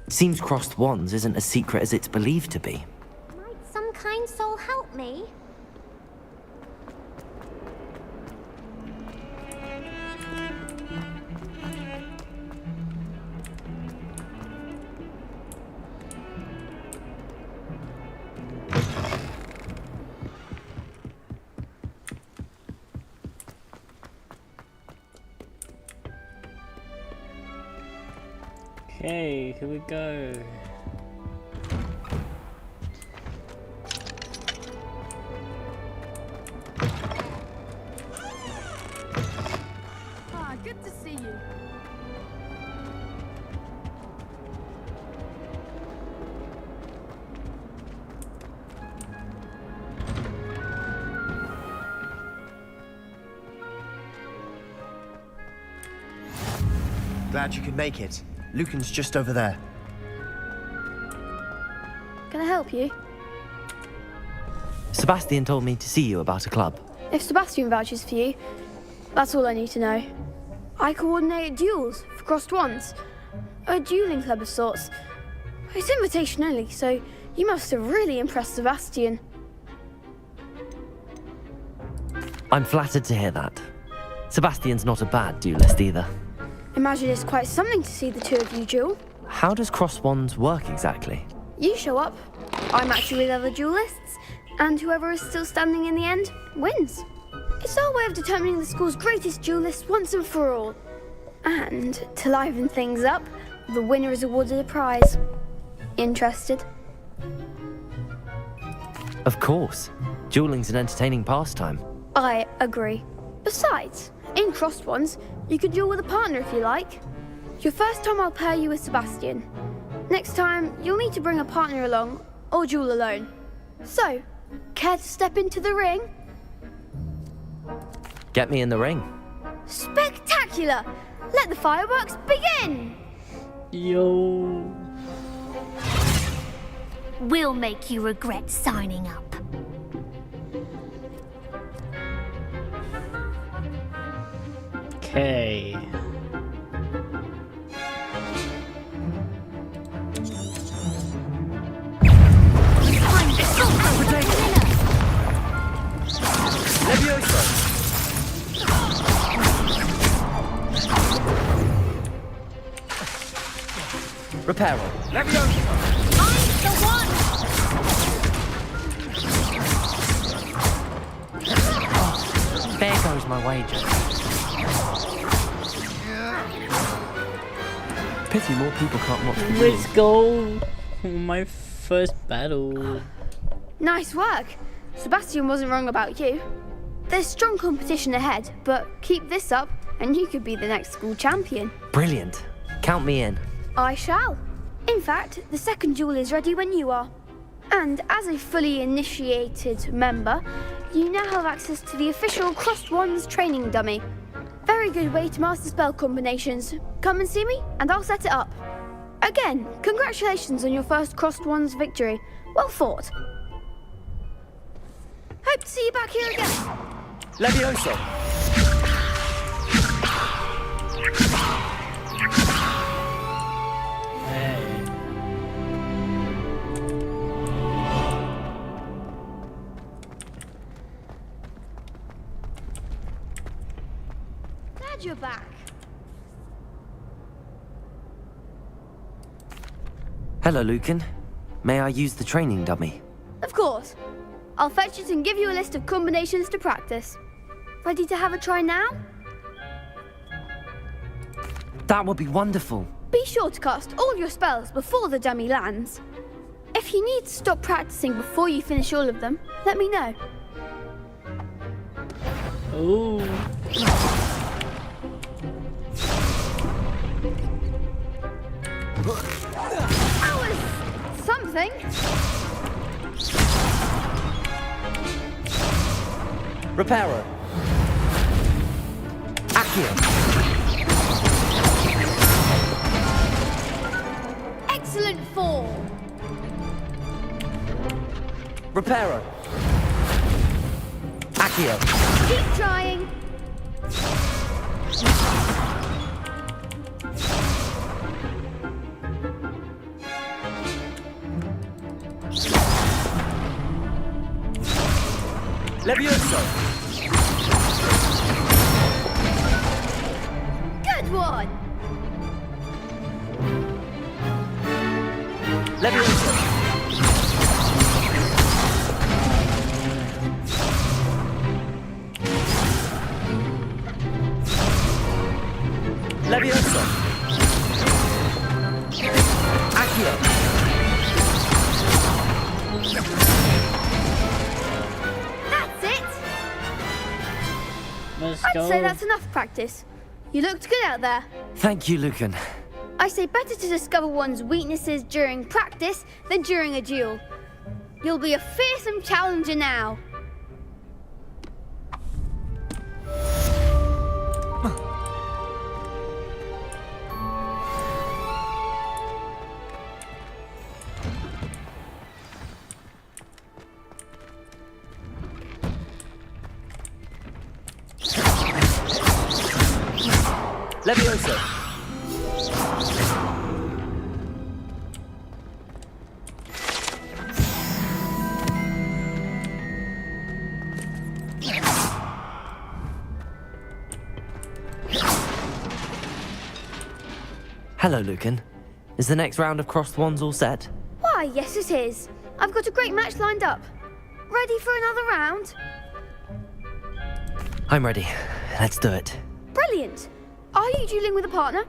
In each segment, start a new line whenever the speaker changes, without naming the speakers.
Seems crossed wands isn't as secret as it's believed to be.
Might some kind soul help me?
Okay, here we go.
Ah, good to see you.
Glad you could make it. Lucan's just over there.
Can I help you?
Sebastian told me to see you about a club.
If Sebastian vouches for you, that's all I need to know. I coordinate duels for crossed wands. A dueling club of sorts. It's invitation only, so you must have really impressed Sebastian.
I'm flattered to hear that. Sebastian's not a bad duelist either.
Imagine it's quite something to see the two of you duel.
How does crossed wands work exactly?
You show up, I match you with other duelists, and whoever is still standing in the end wins. It's our way of determining the school's greatest duelist once and for all. And to liven things up, the winner is awarded a prize. Interested?
Of course. Dueling's an entertaining pastime.
I agree. Besides, in crossed ones, you can duel with a partner if you like. Your first time I'll pair you with Sebastian. Next time, you'll need to bring a partner along, or duel alone. So, care to step into the ring?
Get me in the ring.
Spectacular! Let the fireworks begin!
Yo.
We'll make you regret signing up.
Okay.
Reparo.
I'm the one!
There goes my wager. Pity more people can't watch the
Let's
game.
go. My first battle.
Nice work! Sebastian wasn't wrong about you. There's strong competition ahead, but keep this up and you could be the next school champion.
Brilliant. Count me in.
I shall. In fact, the second duel is ready when you are. And as a fully initiated member, you now have access to the official Crossed Wands training dummy. Very good way to master spell combinations. Come and see me, and I'll set it up. Again, congratulations on your first Crossed Wands victory. Well fought. Hope to see you back here again.
Levioso!
Hey.
Glad you're back.
Hello, Lucan. May I use the training dummy?
Of course. I'll fetch it and give you a list of combinations to practice. Ready to have a try now?
That would be wonderful.
Be sure to cast all your spells before the dummy lands. If you need to stop practicing before you finish all of them, let me know.
Ooh.
That was something.
Reparo. Accio.
Excellent form.
Reparo. Accio.
Keep trying.
Levioso!
Good one!
Levioso! Levioso! Accio!
That's it!
Let's
I'd
go.
say that's enough practice. You looked good out there.
Thank you, Lucan.
I say better to discover one's weaknesses during practice than during a duel. You'll be a fearsome challenger now.
Levioso!
Hello, Lucan. Is the next round of crossed wands all set?
Why, yes it is. I've got a great match lined up. Ready for another round?
I'm ready. Let's do it.
Brilliant. Are you dueling with a partner?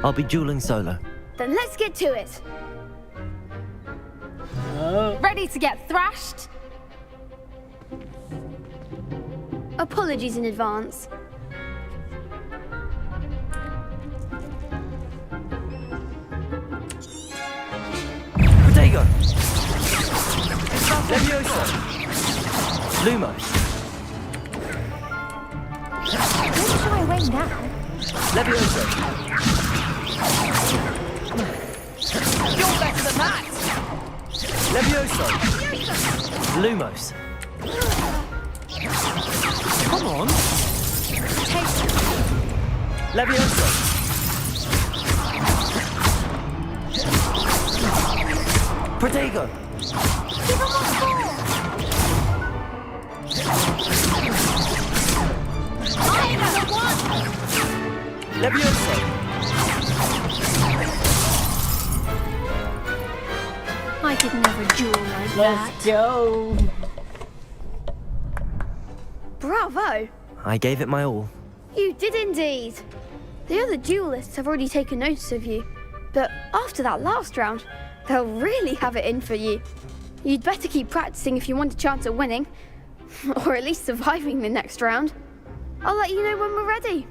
I'll be dueling solo.
Then let's get to it.
Oh,
Ready to get thrashed?
Apologies in advance.
Protego!
Levioso!
Lumos!
Where shall I win now?
Levioso!
You're better than that!
Levioso!
Lumos! Come on!
Levioso!
Protego!
Give him one more! I'm the one!
Levioso!
I could never duel like
let's
that.
go.
Bravo.
I gave it my all.
You did indeed. The other duelists have already taken notice of you. But after that last round, they'll really have it in for you. You'd better keep practicing if you want a chance at winning. Or at least surviving the next round. I'll let you know when we're ready.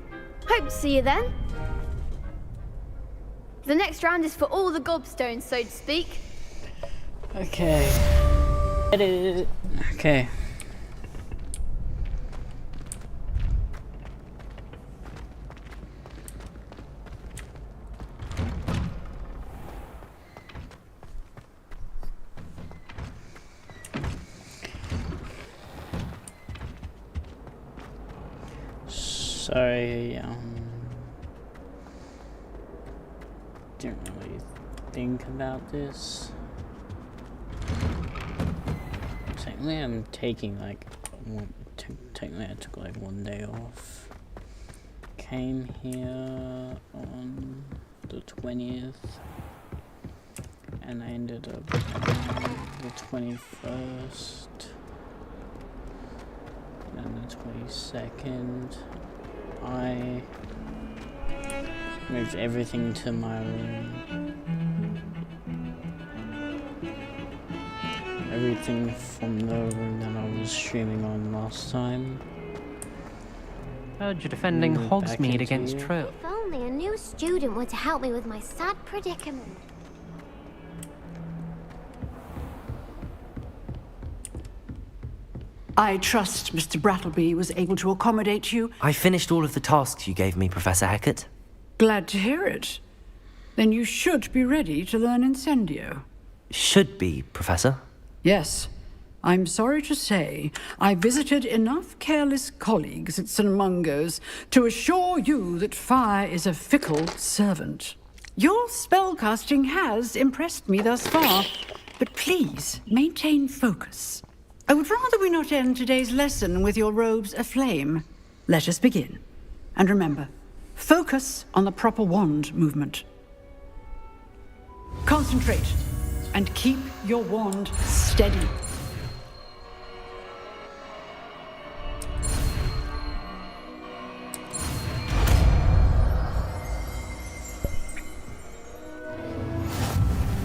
Hope to see you then. The next round is for all the gobstones, so to speak.
Okay. Edit. Okay. Sorry, didn't really think about this. Technically, I'm taking like technically I took like 1 day off. Came here on the 20th, and I ended up on the 21st. And the 22nd, I moved everything to my room. Everything from the room that I was streaming on last time.
Heard you're defending
Moved back
Hogsmeade
into
against
here.
Trill.
If only a new student were to help me with my sad predicament.
I trust Mr. Brattleby was able to accommodate you.
I finished all of the tasks you gave me, Professor Hackett.
Glad to hear it. Then you should be ready to learn Incendio.
Should be, Professor.
Yes. I'm sorry to say, I visited enough careless colleagues at St. Mungo's to assure you that fire is a fickle servant. Your spellcasting has impressed me thus far, But please, maintain focus. I would rather we not end today's lesson with your robes aflame. Let us begin. And remember, focus on the proper wand movement. Concentrate, and keep your wand steady.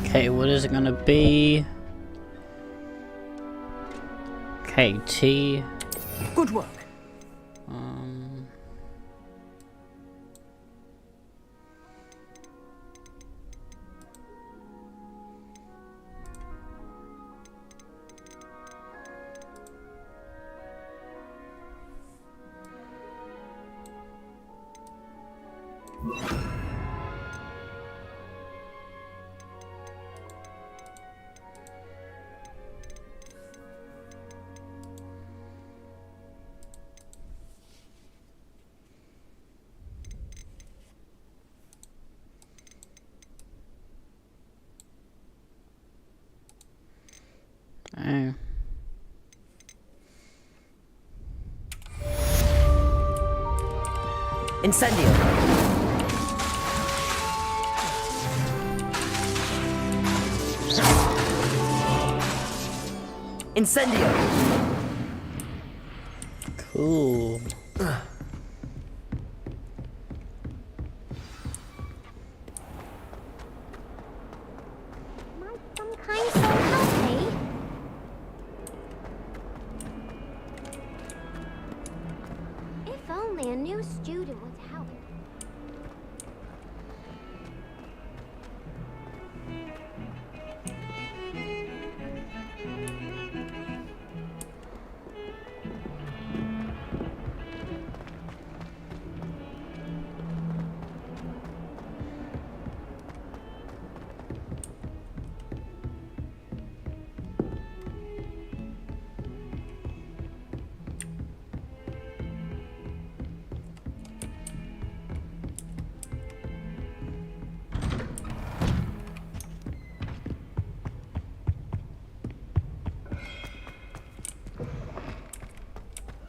Okay, what is it gonna be? KT.
Good work.
Oh.
Incendio. Incendio.
Cool.
Might some kind soul help me? If only a new student would help.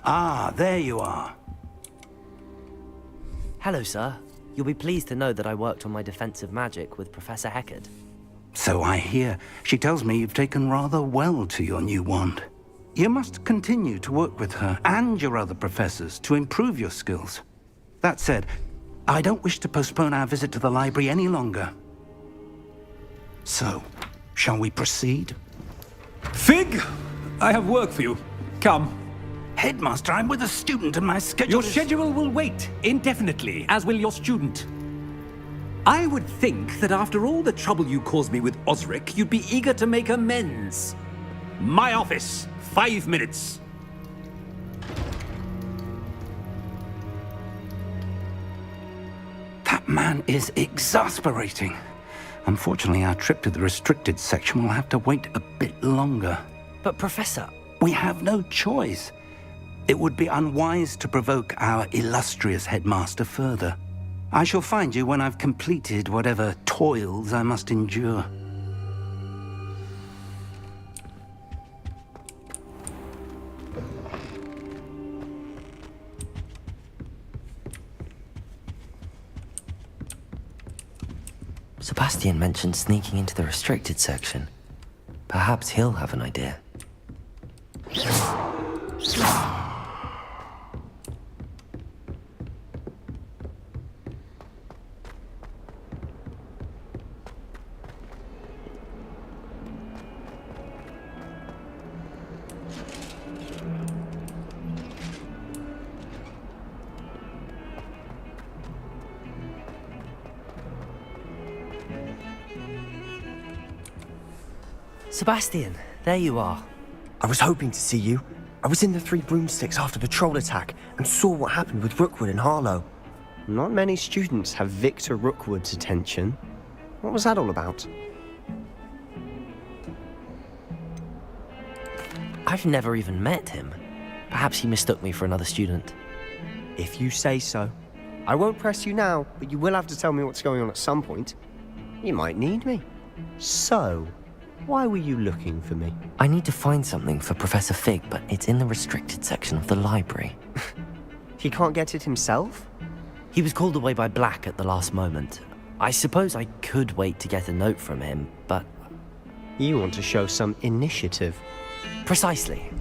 Ah, there you are.
Hello, sir. You'll be pleased to know that I worked on my defensive magic with Professor Heckard.
So I hear. She tells me you've taken rather well to your new wand. You must continue to work with her and your other professors to improve your skills. That said, I don't wish to postpone our visit to the library any longer. So, shall we proceed?
Fig, I have work for you. Come.
Headmaster, I'm with a student and my schedule
Your schedule will wait indefinitely, as will your student. I would think that after all the trouble you caused me with Osric, you'd be eager to make amends. My office, 5 minutes.
That man is exasperating. Unfortunately, our trip to the restricted section will have to wait a bit longer.
But, Professor...
We have no choice. It would be unwise to provoke our illustrious headmaster further. I shall find you when I've completed whatever toils I must endure.
Sebastian mentioned sneaking into the restricted section. Perhaps he'll have an idea. Sebastian, there you are.
I was hoping to see you. I was in the Three Broomsticks after the troll attack and saw what happened with Rookwood and Harlow. Not many students have Victor Rookwood's attention. What was that all about?
I've never even met him. Perhaps he mistook me for another student.
If you say so. I won't press you now, but you will have to tell me what's going on at some point. You might need me. So, Why were you looking for me?
I need to find something for Professor Fig, but it's in the restricted section of the library.
He can't get it himself?
He was called away by Black at the last moment. I suppose I could wait to get a note from him, but...
You want to show some initiative.
Precisely.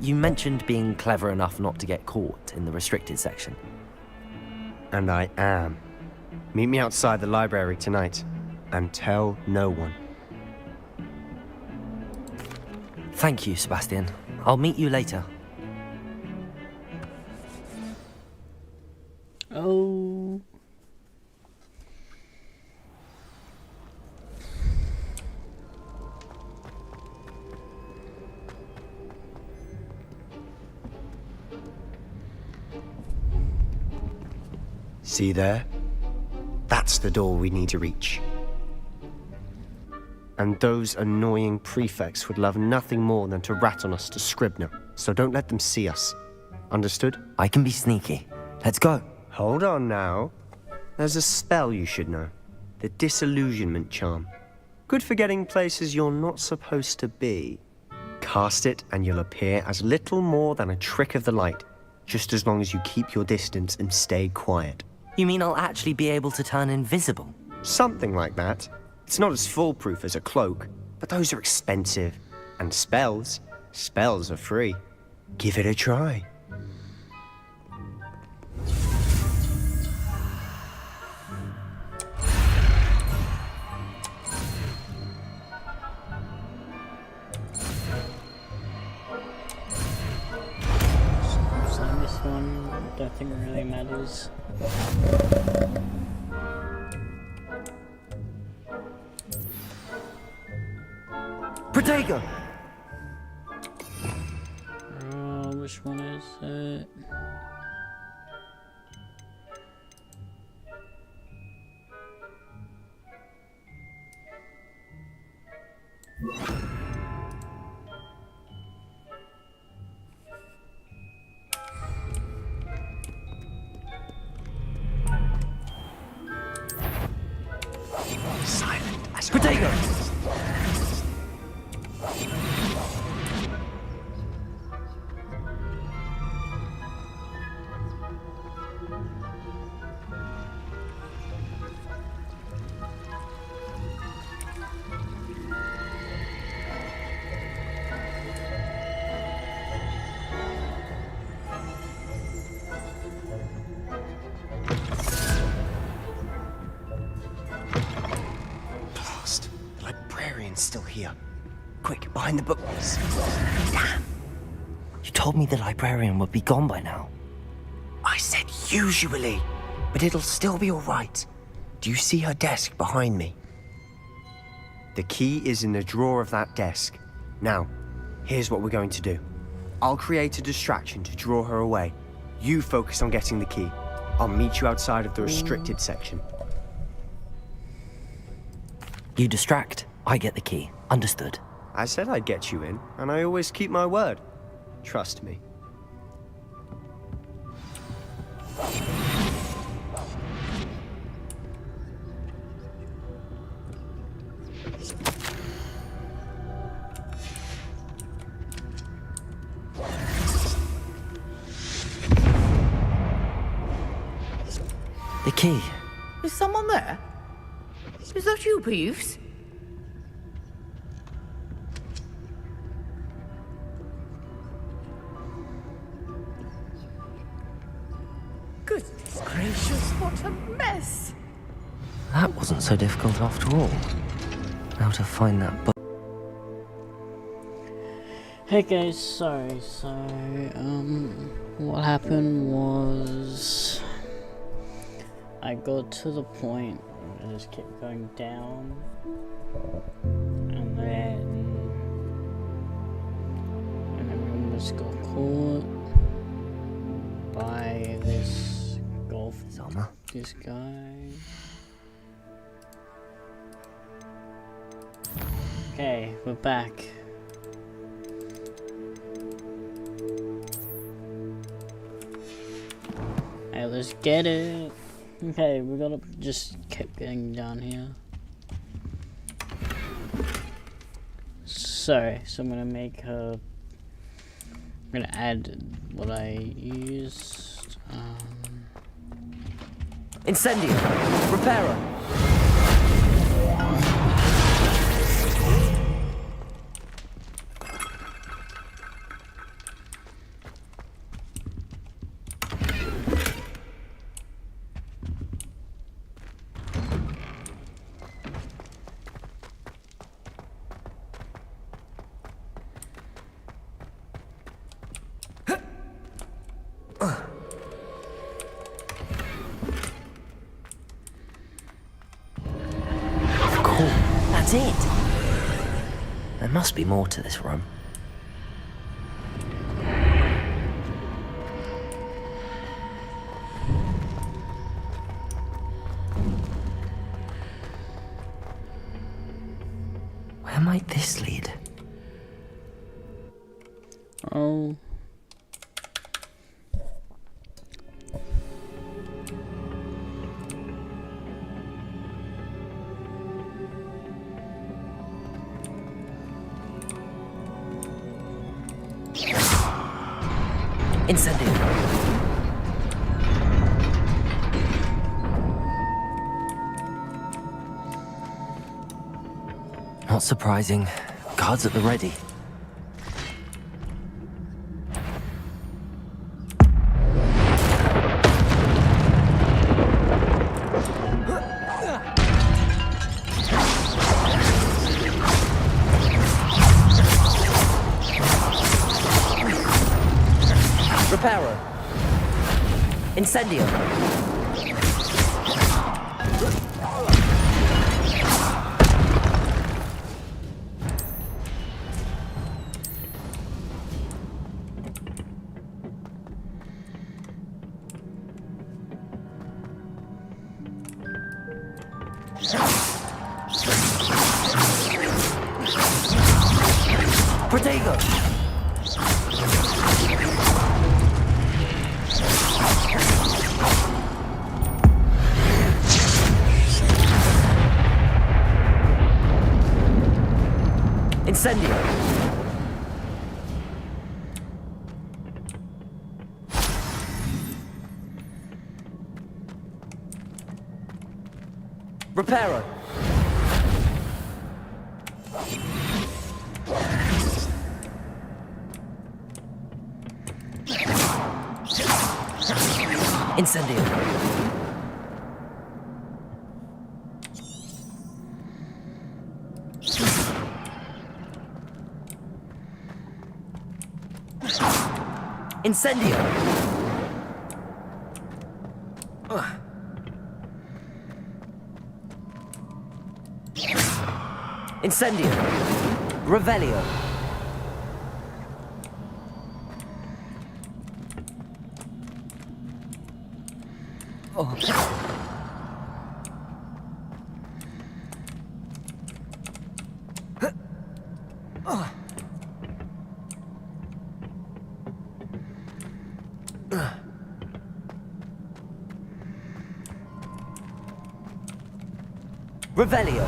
You mentioned being clever enough not to get caught in the restricted section.
And I am. Meet me outside the library tonight, and tell no one.
Thank you, Sebastian. I'll meet you later.
Oh.
See there? That's the door we need to reach. And those annoying prefects would love nothing more than to rat on us to Scribner, so don't let them see us. Understood?
I can be sneaky. Let's go.
Hold on now. There's a spell you should know. The Disillusionment Charm. Good for getting places you're not supposed to be. Cast it and you'll appear as little more than a trick of the light, just as long as you keep your distance and stay quiet.
You mean I'll actually be able to turn invisible?
Something like that. It's not as foolproof as a cloak, but those are expensive. And spells are free. Give it a try.
So this one, don't think it really matters.
Protego!
Which one is it?
Silent as a
Protego!
Blast. The librarian's still here. Quick, behind the books. Damn.
You told me the librarian would be gone by now.
I said usually, but it'll still be all right. Do you see her desk behind me? The key is in the drawer of that desk. Now, here's what we're going to do. I'll create a distraction to draw her away. You focus on getting the key. I'll meet you outside of the restricted section.
You distract, I get the key. Understood.
I said I'd get you in, and I always keep my word. Trust me.
The key.
Is someone there? Is that you, Peeves? Goodness gracious, what a mess!
That wasn't so difficult after all. Now to find that book.
Hey guys, sorry, so, what happened was, I got to the point where I just kept going down, and then everyone just got caught by this
Selma.
this guy. Okay, we're back. Hey, let's get it. Okay, we gotta just keep getting down here. So I'm gonna make her. I'm gonna add what I used.
Incendio! Reparo! Cool. That's it. There must be more to this room. Where might this lead?
Oh.
Incendio! Not surprising. Guards at the ready. Reparo. Incendio. Protego. Incendio! Reparo! Incendio! Incendio! Incendio! Revelio! Revelio!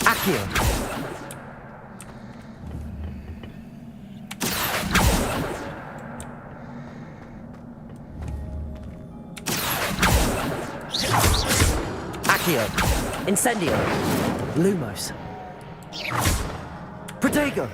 Accio! Accio! Incendio! Lumos! Protego!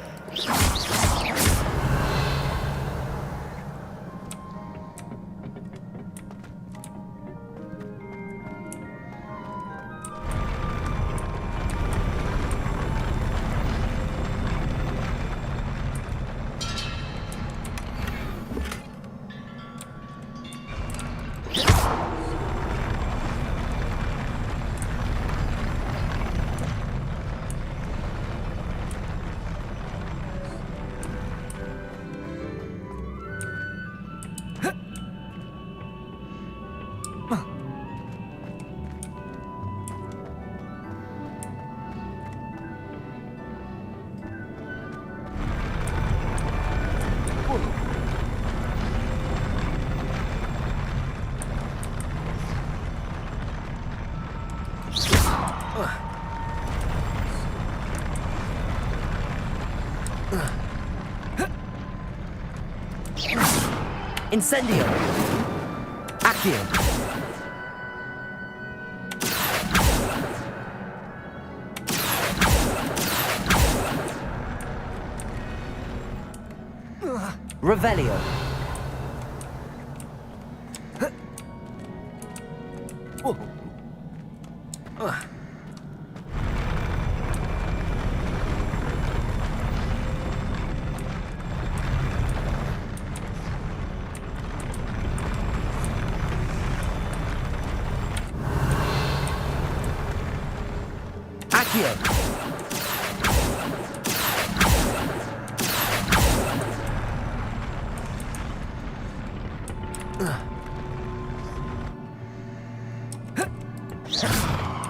Incendio! Accio! Revelio! Accio!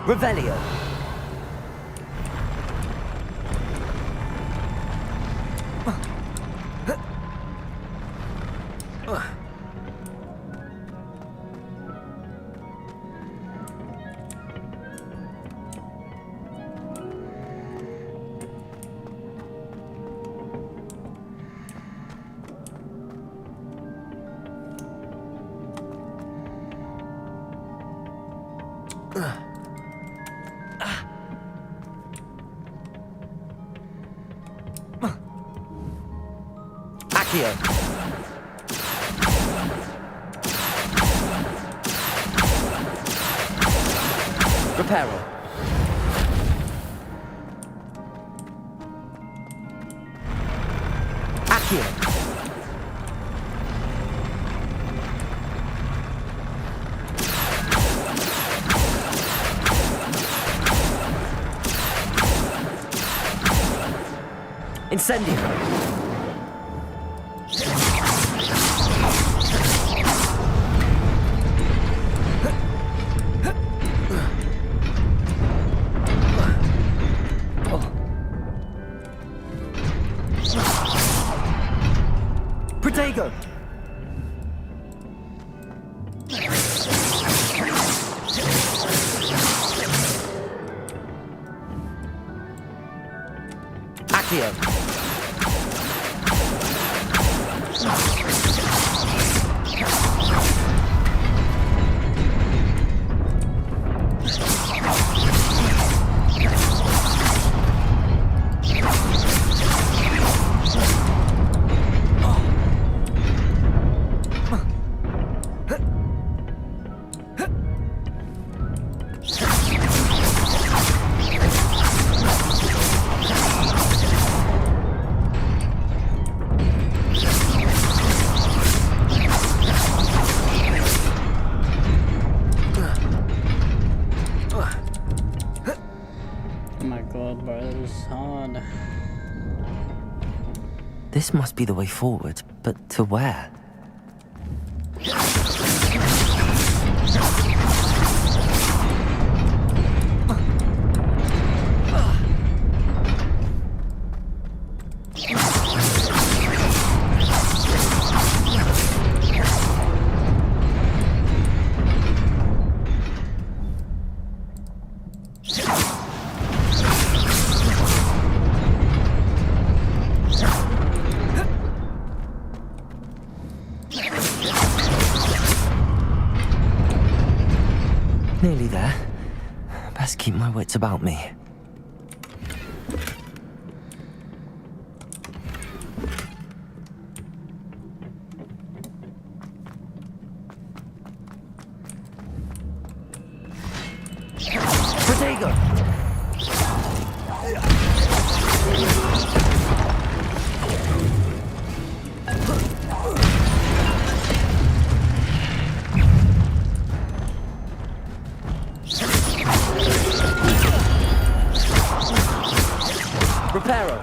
Revelio! Accio! Reparo! Accio! Incendio! Protego! Accio!
Oh my god, bro, that was hard.
This must be the way forward, but to where? Nearly there. Best keep my wits about me. Protego! Reparo!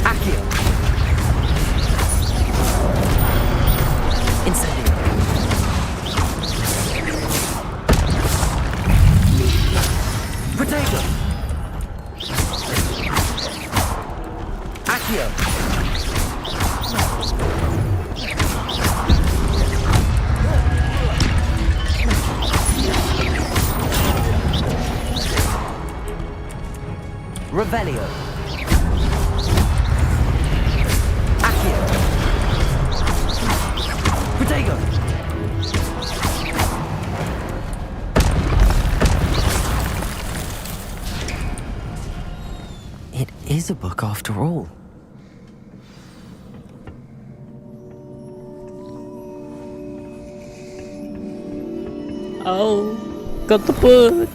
Accio! Incendio! Protego! Accio! Revelio! Accio! is a book after all.
Oh, got the book.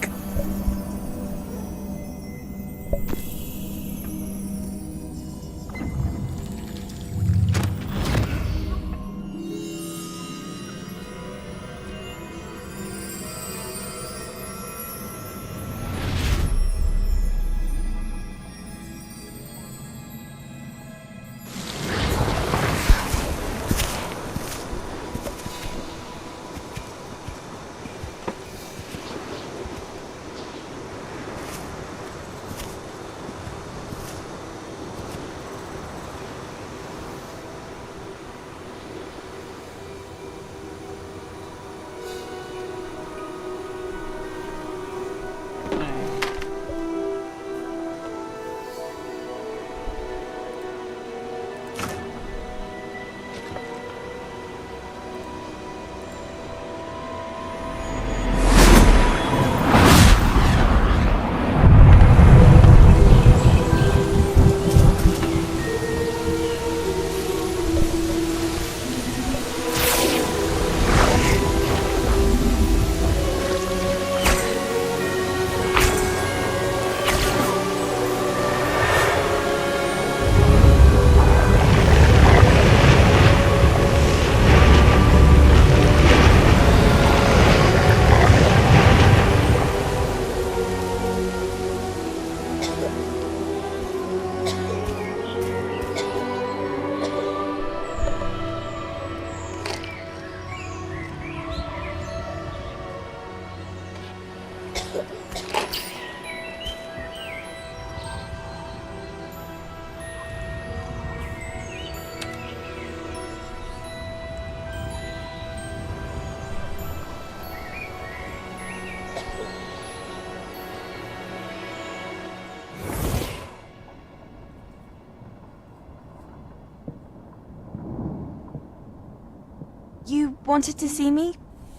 You wanted to see me?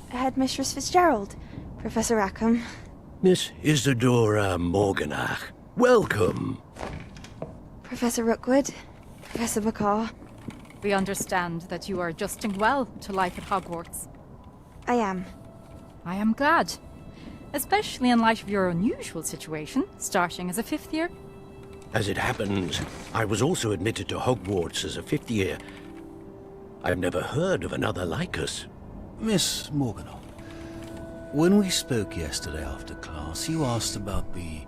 Headmistress Fitzgerald, Professor Rackham.
Miss Isadora Morganach, welcome.
Professor Rookwood, Professor Bakar.
We understand that you are adjusting well to life at Hogwarts.
I am.
I am glad. Especially in light of your unusual situation, starting as a 5th year.
As it happens, I was also admitted to Hogwarts as a 5th year. I've never heard of another like us.
Miss Morganach, when we spoke yesterday after class, you asked about the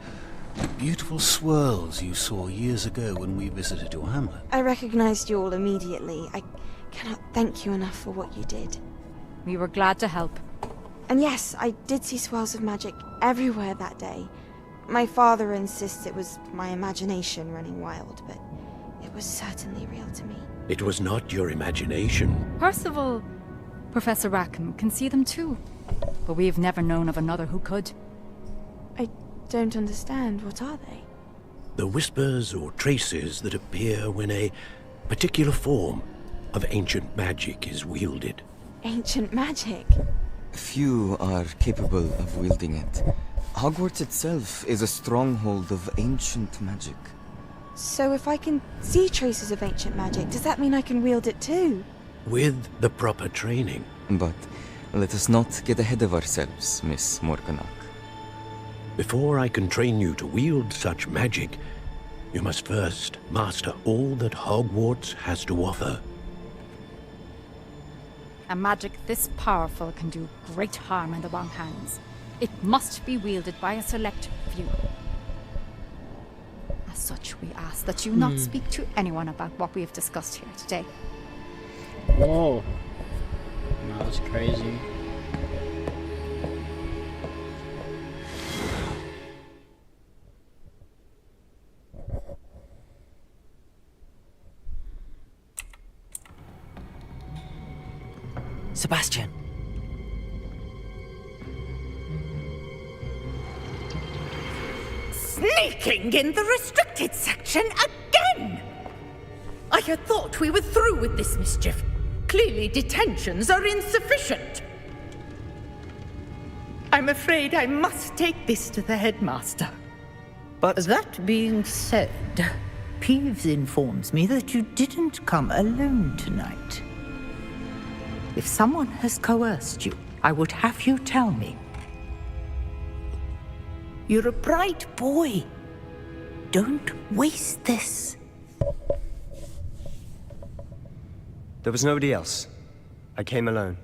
beautiful swirls you saw years ago when we visited your hamlet.
I recognized you all immediately. I cannot thank you enough for what you did.
We were glad to help.
And yes, I did see swirls of magic everywhere that day. My father insists it was my imagination running wild, but it was certainly real to me.
It was not your imagination.
Percival, Professor Rackham can see them too. But we've never known of another who could.
I don't understand. What are they?
The whispers or traces that appear when a particular form of ancient magic is wielded.
Ancient magic?
Few are capable of wielding it. Hogwarts itself is a stronghold of ancient magic.
So if I can see traces of ancient magic, does that mean I can wield it too?
With the proper training.
But let us not get ahead of ourselves, Miss Morganach.
Before I can train you to wield such magic, you must first master all that Hogwarts has to offer.
A magic this powerful can do great harm in the wrong hands. It must be wielded by a select few. As such, we ask that you not speak to anyone about what we have discussed here today.
Whoa. No, that's crazy.
Sebastian.
Sneaking in the restricted section again! I had thought we were through with this mischief. Clearly detentions are insufficient. I'm afraid I must take this to the headmaster.
But
that being said,
Peeves informs me that you didn't come alone tonight. If someone has coerced you, I would have you tell me. You're a bright boy. Don't waste this.
There was nobody else. I came alone.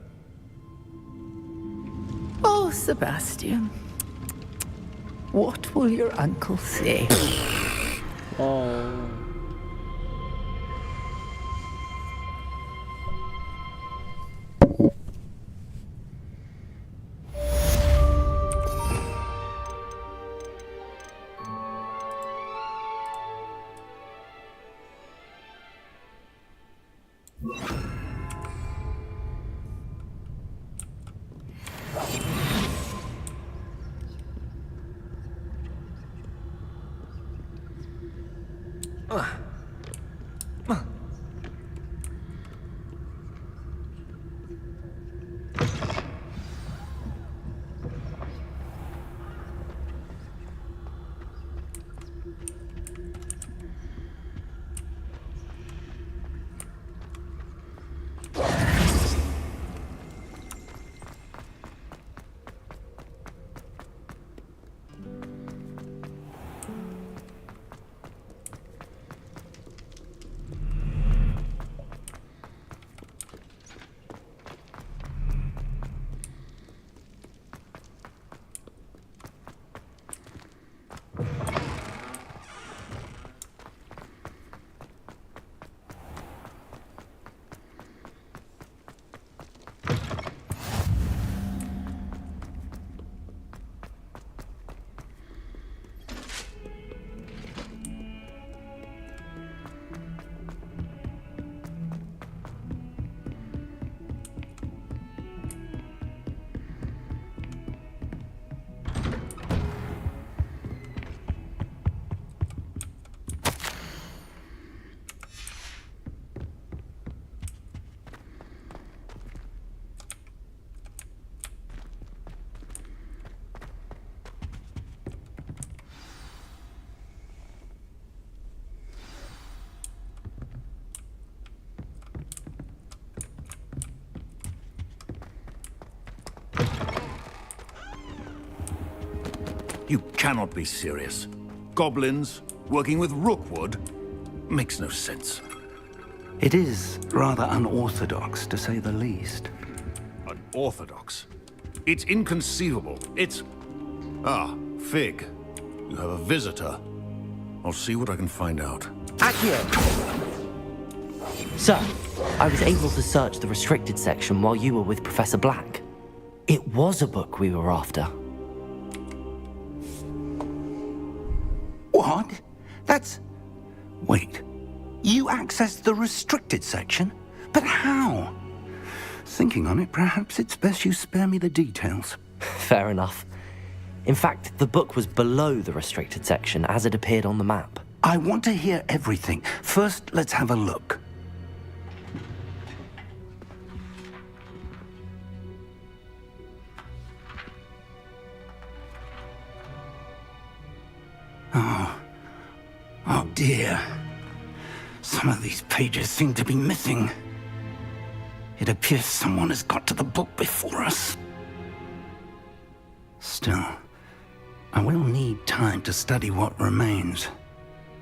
Oh, Sebastian. What will your uncle say?
Oh.
You cannot be serious. Goblins working with Rookwood makes no sense.
It is rather unorthodox, to say the least.
Unorthodox? It's inconceivable. It's... Ah, Fig. You have a visitor. I'll see what I can find out.
Accio! Sir, I was able to search the restricted section while you were with Professor Black. It was a book we were after.
What? That's... Wait. You accessed the restricted section? But how? Thinking on it, perhaps it's best you spare me the details.
Fair enough. In fact, the book was below the restricted section as it appeared on the map.
I want to hear everything. First, let's have a look. Oh dear. Some of these pages seem to be missing. It appears someone has got to the book before us. Still, I will need time to study what remains.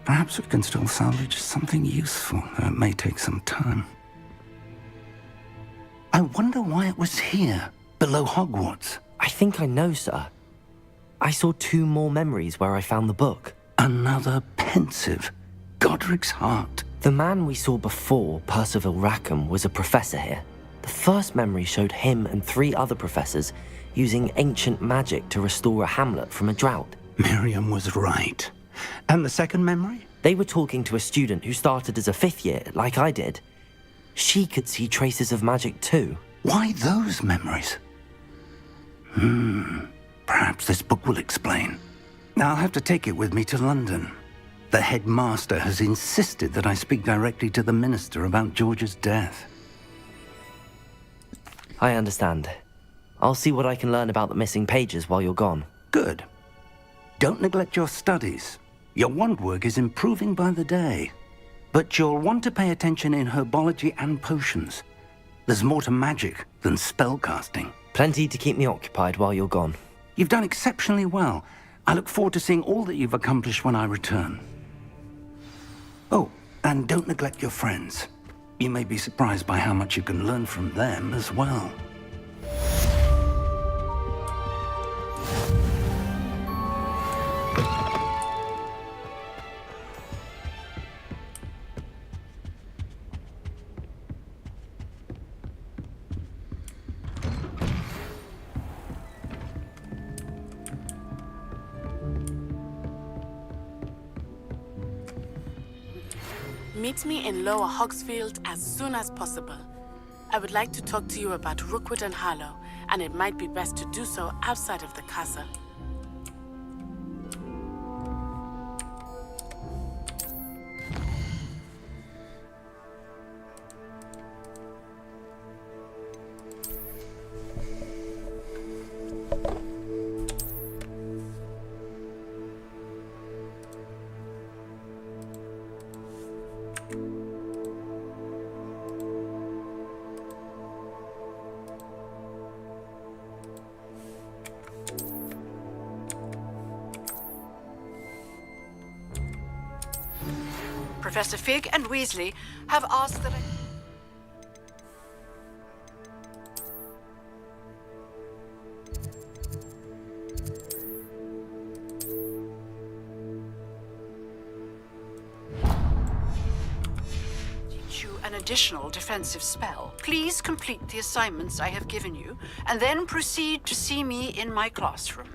Perhaps we can still salvage something useful, though it may take some time. I wonder why it was here, below Hogwarts.
I think I know, sir. I saw 2 more memories where I found the book.
Another pensive. Godric's heart.
The man we saw before, Percival Rackham, was a professor here. The first memory showed him and 3 other professors using ancient magic to restore a hamlet from a drought.
Miriam was right. And the second memory?
They were talking to a student who started as a 5th year, like I did. She could see traces of magic too.
Why those memories? Perhaps this book will explain. I'll have to take it with me to London. The headmaster has insisted that I speak directly to the minister about George's death.
I understand. I'll see what I can learn about the missing pages while you're gone.
Good. Don't neglect your studies. Your wand work is improving by the day. But you'll want to pay attention in herbology and potions. There's more to magic than spellcasting.
Plenty to keep me occupied while you're gone.
You've done exceptionally well. I look forward to seeing all that you've accomplished when I return. Oh, and don't neglect your friends. You may be surprised by how much you can learn from them as well.
Meet me in Lower Hogsfield as soon as possible. I would like to talk to you about Rookwood and Harlow, and it might be best to do so outside of the castle.
Professor Fig and Weasley have asked that I... teach you an additional defensive spell. Please complete the assignments I have given you, and then proceed to see me in my classroom.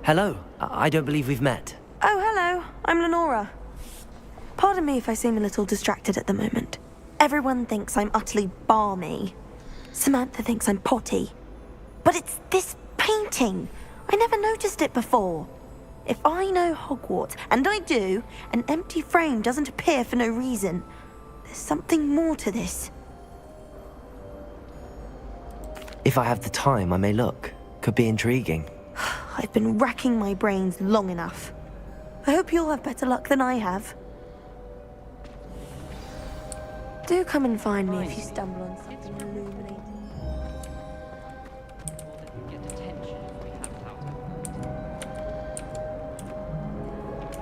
Hello. I don't believe we've met.
Oh, hello. I'm Lenora. Pardon me if I seem a little distracted at the moment. Everyone thinks I'm utterly balmy. Samantha thinks I'm potty. But it's this painting. I never noticed it before. If I know Hogwarts, and I do, an empty frame doesn't appear for no reason. There's something more to this.
If I have the time, I may look. Could be intriguing.
I've been racking my brains long enough. I hope you'll have better luck than I have. Do come and find me if you stumble on something illuminating.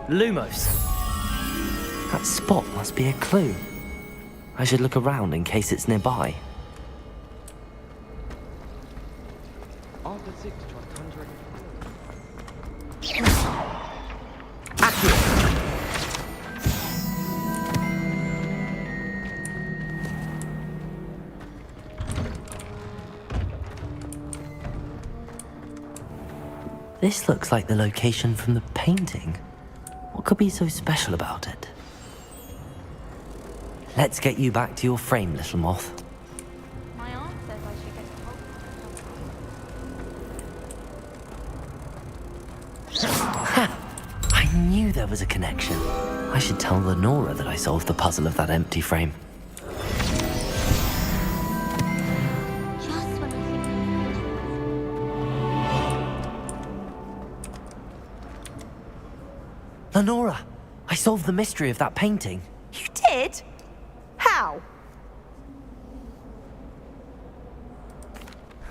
Lumos. That spot must be a clue. I should look around in case it's nearby. This looks like the location from the painting. What could be so special about it? Let's get you back to your frame, little moth.
My aunt says I should get to
Ha! I knew there was a connection. I should tell Lenora that I solved the puzzle of that empty frame. Lenora, I solved the mystery of that painting.
You did? How?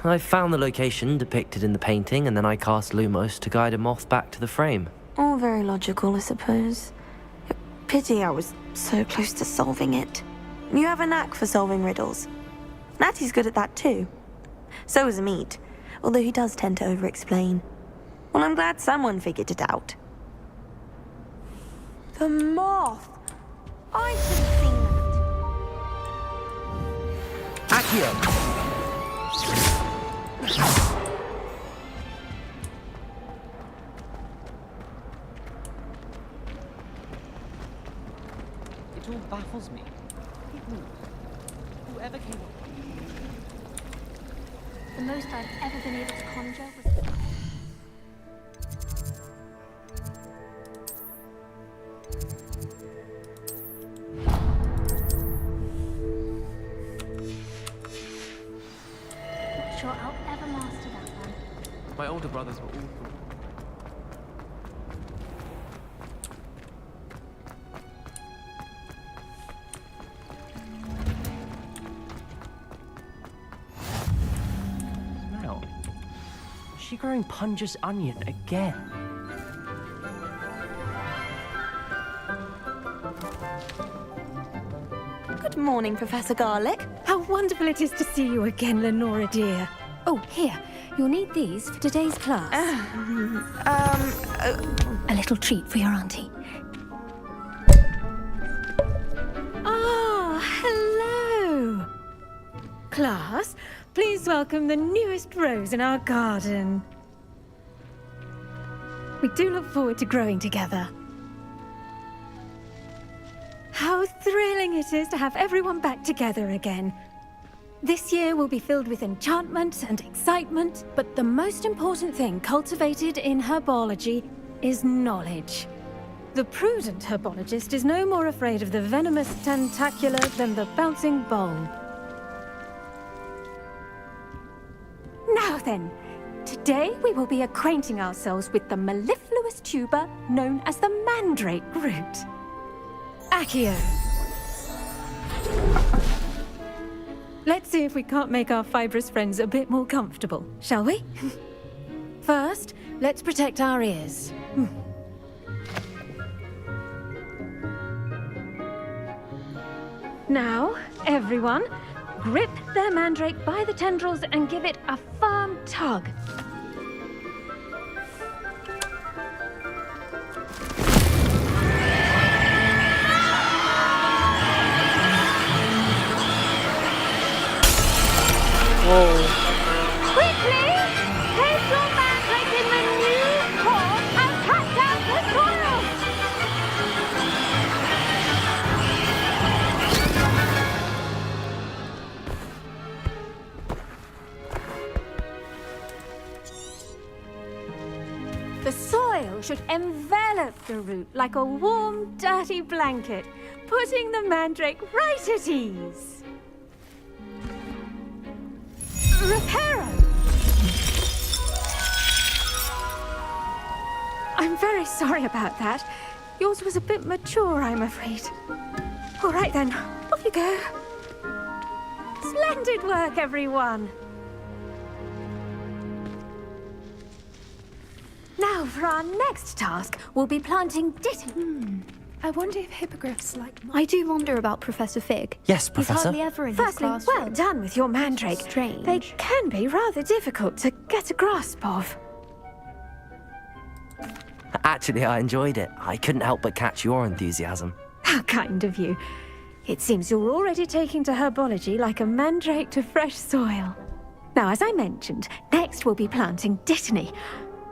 I found the location depicted in the painting, and then I cast Lumos to guide a moth back to the frame.
All very logical, I suppose. Pity I was so close to solving it. You have a knack for solving riddles. Natty's good at that too. So is Amit, although he does tend to over-explain. Well, I'm glad someone figured it out. The moth! I should have seen
Accio!
It all baffles me. Whoever came up.
The most I've ever been able to conjure was... Not sure I'll ever master that one.
My older brothers were awful. Smell. Is she growing Punja's onion again?
Good morning, Professor Garlic.
How wonderful it is to see you again, Lenora dear. Oh, here. You'll need these for today's class. A little treat for your auntie. Ah, hello. Class, please welcome the newest rose in our garden. We do look forward to growing together. How thrilling it is to have everyone back together again. This year will be filled with enchantment and excitement, but the most important thing cultivated in herbology is knowledge. The prudent herbologist is no more afraid of the venomous tentacula than the bouncing bulb. Now then, today we will be acquainting ourselves with the mellifluous tuber known as the mandrake root. Accio. Let's see if we can't make our fibrous friends a bit more comfortable, shall we? First, let's protect our ears. Now, everyone, grip their mandrake by the tendrils and give it a firm tug.
Quickly! Place your mandrake in the new pot and cut down the soil!
The soil should envelop the root like a warm, dirty blanket, putting the mandrake right at ease. Reparo! I'm very sorry about that. Yours was a bit mature, I'm afraid. All right then, off you go. Splendid work, everyone. Now, for our next task, we'll be planting dittany.
I wonder if hippogriffs like mine. I do wonder about Professor Fig.
Yes, Professor.
He's hardly ever in his
Firstly,
classroom.
well done with your mandrake.
Strange.
They can be rather difficult to get a grasp of.
Actually, I enjoyed it. I couldn't help but catch your enthusiasm.
How kind of you. It seems you're already taking to herbology like a mandrake to fresh soil. Now, as I mentioned, next we'll be planting dittany.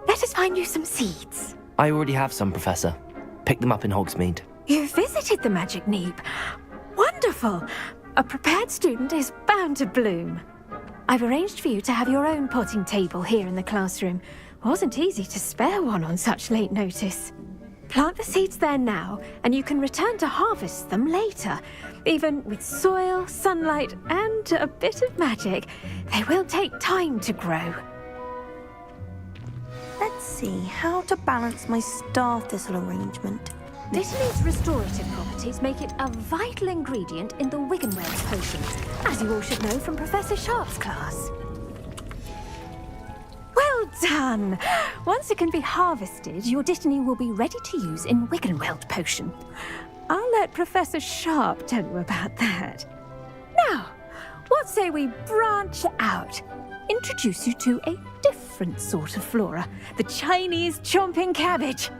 Let us find you some seeds.
I already have some, Professor. Picked them up in Hogsmeade.
You visited the Magic Neep. Wonderful! A prepared student is bound to bloom. I've arranged for you to have your own potting table here in the classroom. Wasn't easy to spare one on such late notice. Plant the seeds there now, and you can return to harvest them later. Even with soil, sunlight, and a bit of magic, they will take time to grow.
Let's see how to balance my star thistle arrangement.
Dittany's restorative properties make it a vital ingredient in the Wiggenweld potions, as you all should know from Professor Sharp's class. Well done! Once it can be harvested, your dittany will be ready to use in Wiggenweld potion. I'll let Professor Sharp tell you about that. Now, what say we branch out? Introduce you to a different sort of flora, the Chinese chomping cabbage.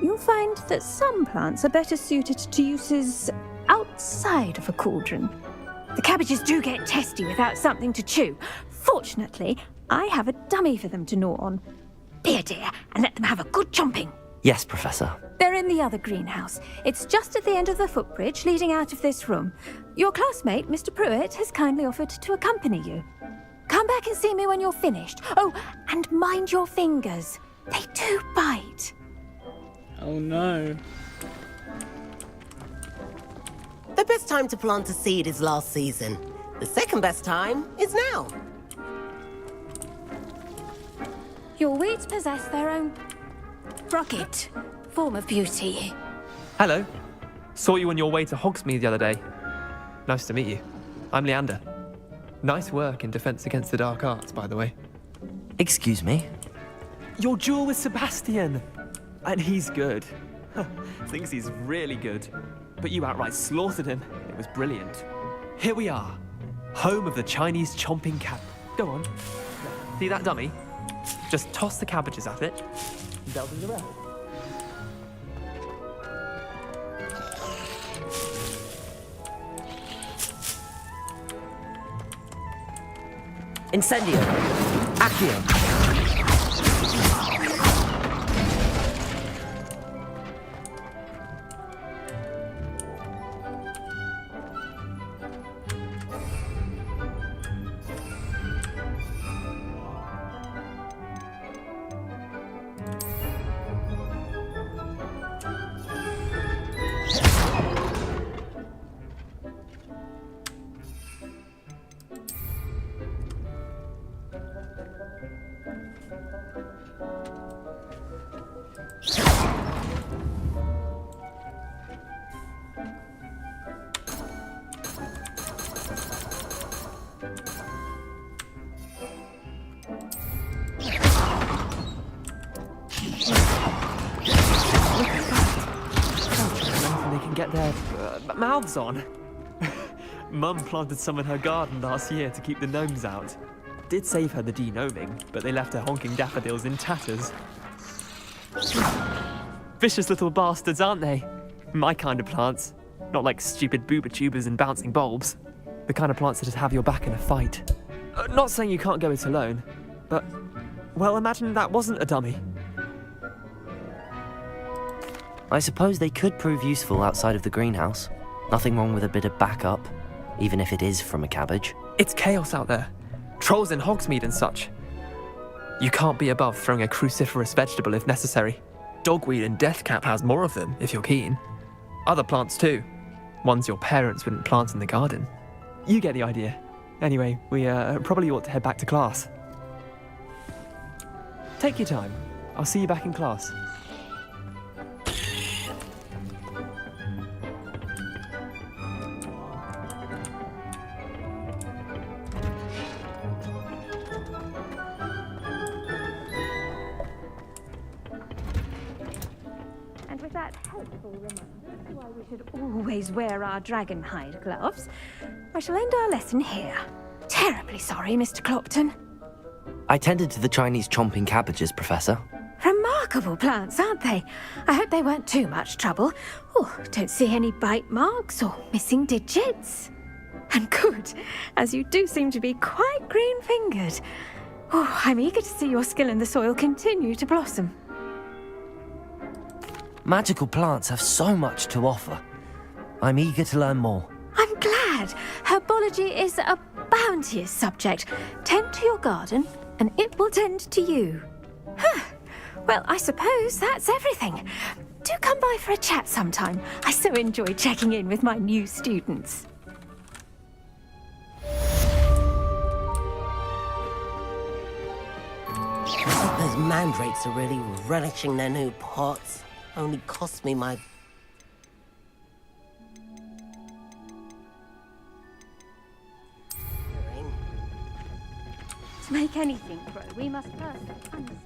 You'll find that some plants are better suited to uses outside of a cauldron. The cabbages do get testy without something to chew. Fortunately, I have a dummy for them to gnaw on. Be a dear and let them have a good chomping.
Yes, Professor.
They're in the other greenhouse. It's just at the end of the footbridge leading out of this room. Your classmate, Mr. Pruitt, has kindly offered to accompany you. Come back and see me when you're finished. Oh, and mind your fingers. They do bite.
Oh no.
The best time to plant a seed is last season. The second best time is now.
Your weeds possess their own rugged form of beauty.
Hello. Saw you on your way to Hogsmeade the other day. Nice to meet you. I'm Leander. Nice work in Defense Against the Dark Arts, by the way.
Excuse me?
Your duel with Sebastian! And he's good. Thinks he's really good. But you outright slaughtered him. It was brilliant. Here we are. Home of the Chinese chomping cat. Go on. See that dummy? Just toss the cabbages at it. They'll do the rest.
Incendio! Accio!
Get their mouths on. Mum planted some in her garden last year to keep the gnomes out. Did save her the de-gnoming, but they left her honking daffodils in tatters. Vicious little bastards, aren't they? My kind of plants. Not like stupid booba tubers and bouncing bulbs. The kind of plants that just have your back in a fight. Not saying you can't go it alone, but, well, imagine that wasn't a dummy.
I suppose they could prove useful outside of the greenhouse. Nothing wrong with a bit of backup, even if it is from a cabbage.
It's chaos out there. Trolls in Hogsmeade and such. You can't be above throwing a cruciferous vegetable if necessary. Dogweed and deathcap has more of them, if you're keen. Other plants too. Ones your parents wouldn't plant in the garden. You get the idea. Anyway, we probably ought to head back to class. Take your time. I'll see you back in class.
And with that helpful reminder as to why we should always wear our dragon hide gloves, I shall end our lesson here. Terribly sorry, Mr. Clopton.
I tended to the Chinese chomping cabbages, Professor.
Remarkable plants, aren't they? I hope they weren't too much trouble. Oh, don't see any bite marks or missing digits. And good, as you do seem to be quite green-fingered. Oh, I'm eager to see your skill in the soil continue to blossom.
Magical plants have so much to offer. I'm eager to learn more.
I'm glad. Herbology is a bounteous subject. Tend to your garden, and it will tend to you. Huh. Well, I suppose that's everything. Do come by for a chat sometime. I so enjoy checking in with my new students.
Those mandrakes are really relishing their new pots. Only cost me my...
To make anything grow, we must first understand it.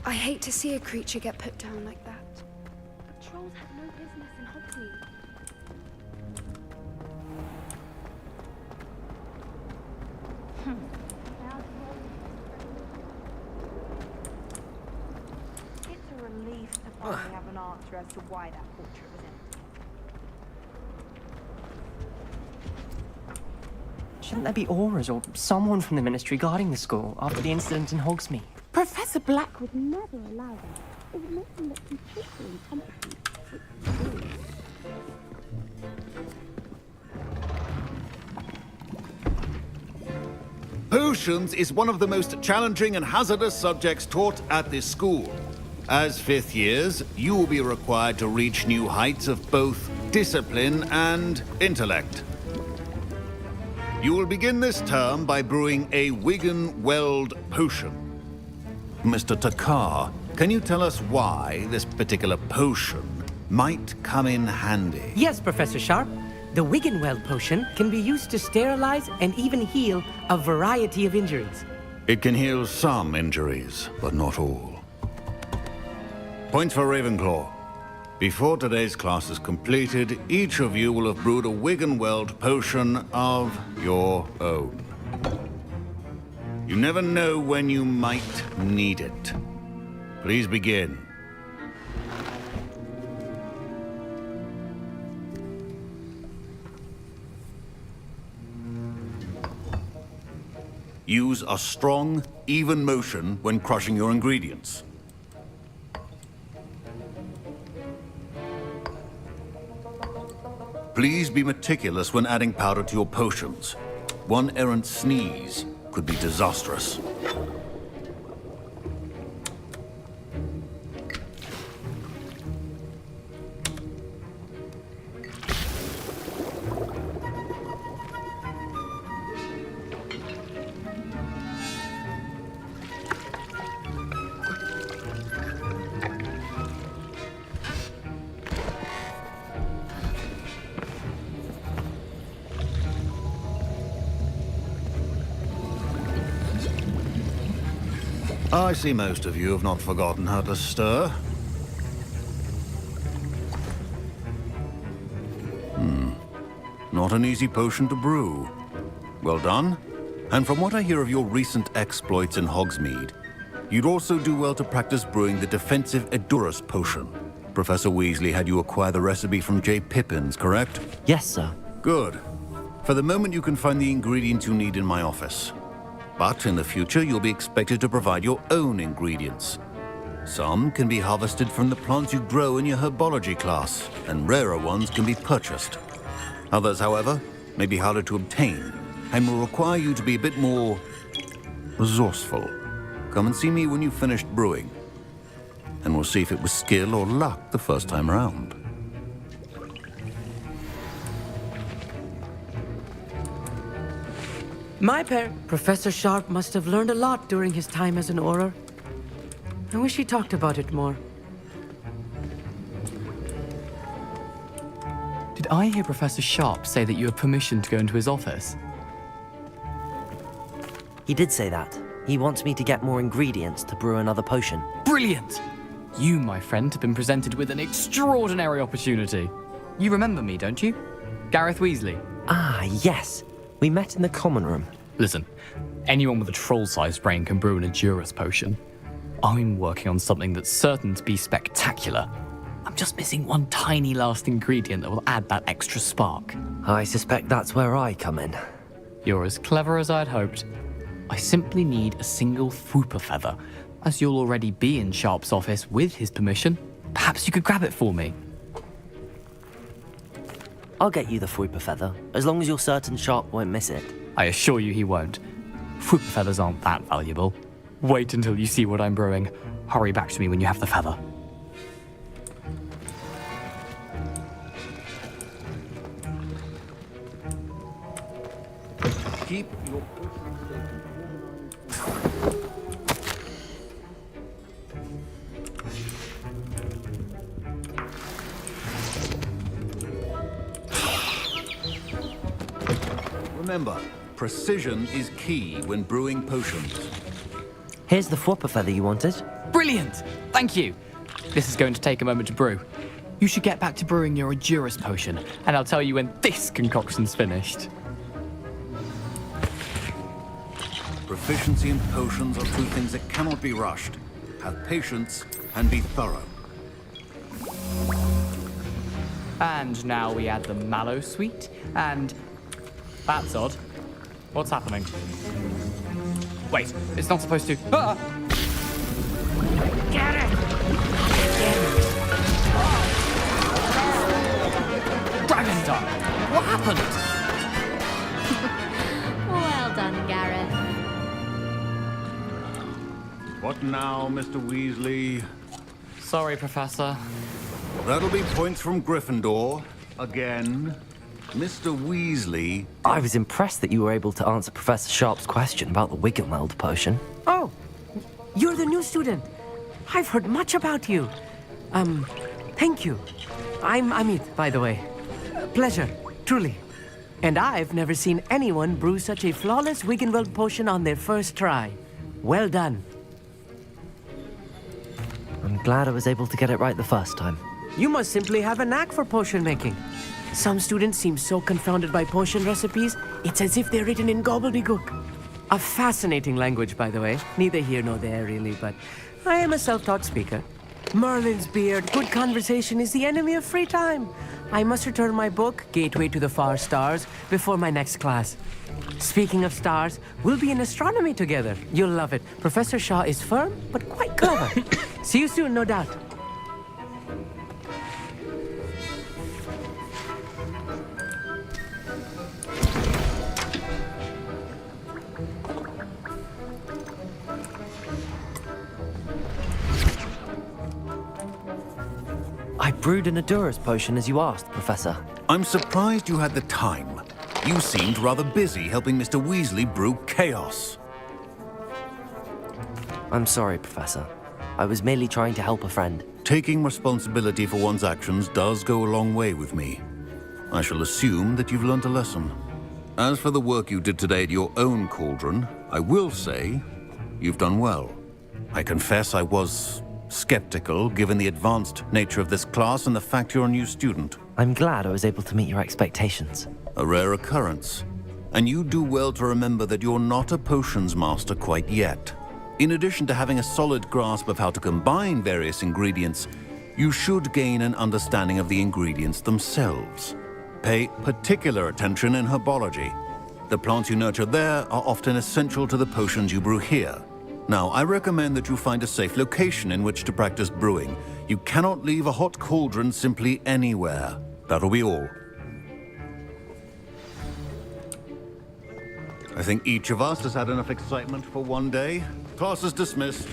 I hate to see a creature get put down like that. But trolls have no business in Hogsmeade.
It's a relief to finally have an answer as to why that portrait was empty.
Shouldn't there be auras or someone from the Ministry guarding the school after the incident in Hogsmeade?
Professor Black would never allow that. It would make him look completely incompetent.
Potions is one of the most challenging and hazardous subjects taught at this school. As fifth years, you will be required to reach new heights of both discipline and intellect. You will begin this term by brewing a Wigan-Weld potion. Mr. Takar, can you tell us why this particular potion might come in handy?
Yes, Professor Sharp. The Wigan-Weld potion can be used to sterilize and even heal a variety of injuries.
It can heal some injuries, but not all. Points for Ravenclaw. Before today's class is completed, each of you will have brewed a Wigan-Weld potion of your own. You never know when you might need it. Please begin. Use a strong, even motion when crushing your ingredients. Please be meticulous when adding powder to your potions. One errant sneeze could be disastrous. I see most of you have not forgotten how to stir. Not an easy potion to brew. Well done. And from what I hear of your recent exploits in Hogsmeade, you'd also do well to practice brewing the defensive Edurus potion. Professor Weasley had you acquire the recipe from J. Pippins, correct?
Yes, sir.
Good. For the moment, you can find the ingredients you need in my office. But in the future, you'll be expected to provide your own ingredients. Some can be harvested from the plants you grow in your herbology class, and rarer ones can be purchased. Others, however, may be harder to obtain, and will require you to be a bit more resourceful. Come and see me when you've finished brewing, and we'll see if it was skill or luck the first time around.
Professor Sharp must have learned a lot during his time as an Auror. I wish he talked about it more.
Did I hear Professor Sharp say that you have permission to go into his office?
He did say that. He wants me to get more ingredients to brew another potion.
Brilliant! You, my friend, have been presented with an extraordinary opportunity. You remember me, don't you? Gareth Weasley.
Ah, yes. We met in the common room.
Listen, anyone with a troll-sized brain can brew an Edurus potion. I'm working on something that's certain to be spectacular. I'm just missing one tiny last ingredient that will add that extra spark.
I suspect that's where I come in.
You're as clever as I'd hoped. I simply need a single Fwooper feather. As you'll already be in Sharp's office with his permission, perhaps you could grab it for me.
I'll get you the Fwooper feather, as long as you're certain Sharp won't miss it.
I assure you he won't. Fwooper feathers aren't that valuable. Wait until you see what I'm brewing. Hurry back to me when you have the feather.
Keep your... Remember, precision is key when brewing potions.
Here's the Fwopper feather you wanted.
Brilliant! Thank you. This is going to take a moment to brew. You should get back to brewing your Endurus potion, and I'll tell you when this concoction's finished.
Proficiency in potions are two things that cannot be rushed. Have patience and be thorough.
And now we add the mallow sweet, and... That's odd. What's happening? Wait, it's not supposed to... Ah!
Get it!
Dragon Dog! What happened?
Well done, Gareth.
What now, Mr. Weasley?
Sorry, Professor.
That'll be points from Gryffindor. Again. Mr. Weasley...
I was impressed that you were able to answer Professor Sharp's question about the Wiggenweld potion.
Oh, you're the new student. I've heard much about you. Thank you. I'm Amit, by the way. Pleasure, truly. And I've never seen anyone brew such a flawless Wiggenweld potion on their first try. Well done.
I'm glad I was able to get it right the first time.
You must simply have a knack for potion making. Some students seem so confounded by potion recipes, it's as if they're written in gobbledygook. A fascinating language, by the way. Neither here nor there, really, but I am a self-taught speaker. Merlin's beard, good conversation is the enemy of free time. I must return my book, Gateway to the Far Stars, before my next class. Speaking of stars, we'll be in astronomy together. You'll love it. Professor Shaw is firm, but quite clever. See you soon, no doubt.
I brewed an Endurus potion as you asked, Professor.
I'm surprised you had the time. You seemed rather busy helping Mr. Weasley brew chaos.
I'm sorry, Professor. I was merely trying to help a friend.
Taking responsibility for one's actions does go a long way with me. I shall assume that you've learnt a lesson. As for the work you did today at your own cauldron, I will say you've done well. I confess I was skeptical, given the advanced nature of this class and the fact you're a new student.
I'm glad I was able to meet your expectations.
A rare occurrence. And you do well to remember that you're not a potions master quite yet. In addition to having a solid grasp of how to combine various ingredients, you should gain an understanding of the ingredients themselves. Pay particular attention in herbology. The plants you nurture there are often essential to the potions you brew here. Now, I recommend that you find a safe location in which to practice brewing. You cannot leave a hot cauldron simply anywhere. That'll be all. I think each of us has had enough excitement for one day. Class is dismissed.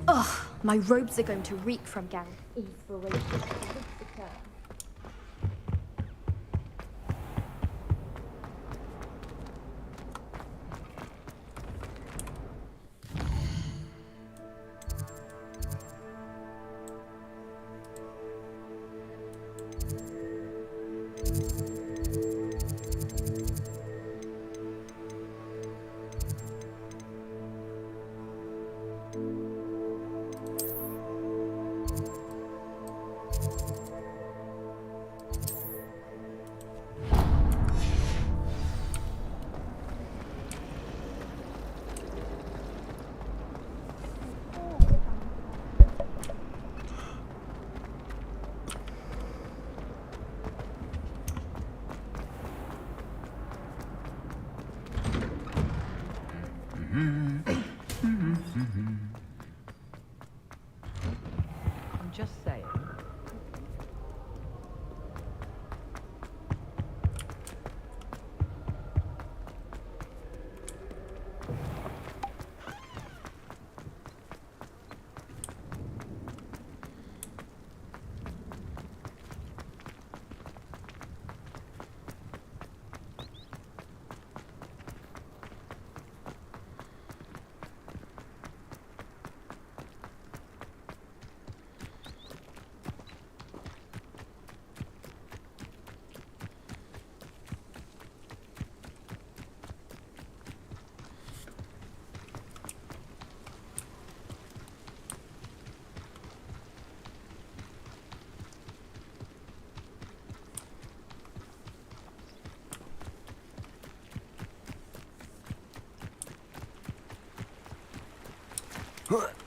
Ugh, my robes are going to reek from Gareth. Inspiration.
Huh.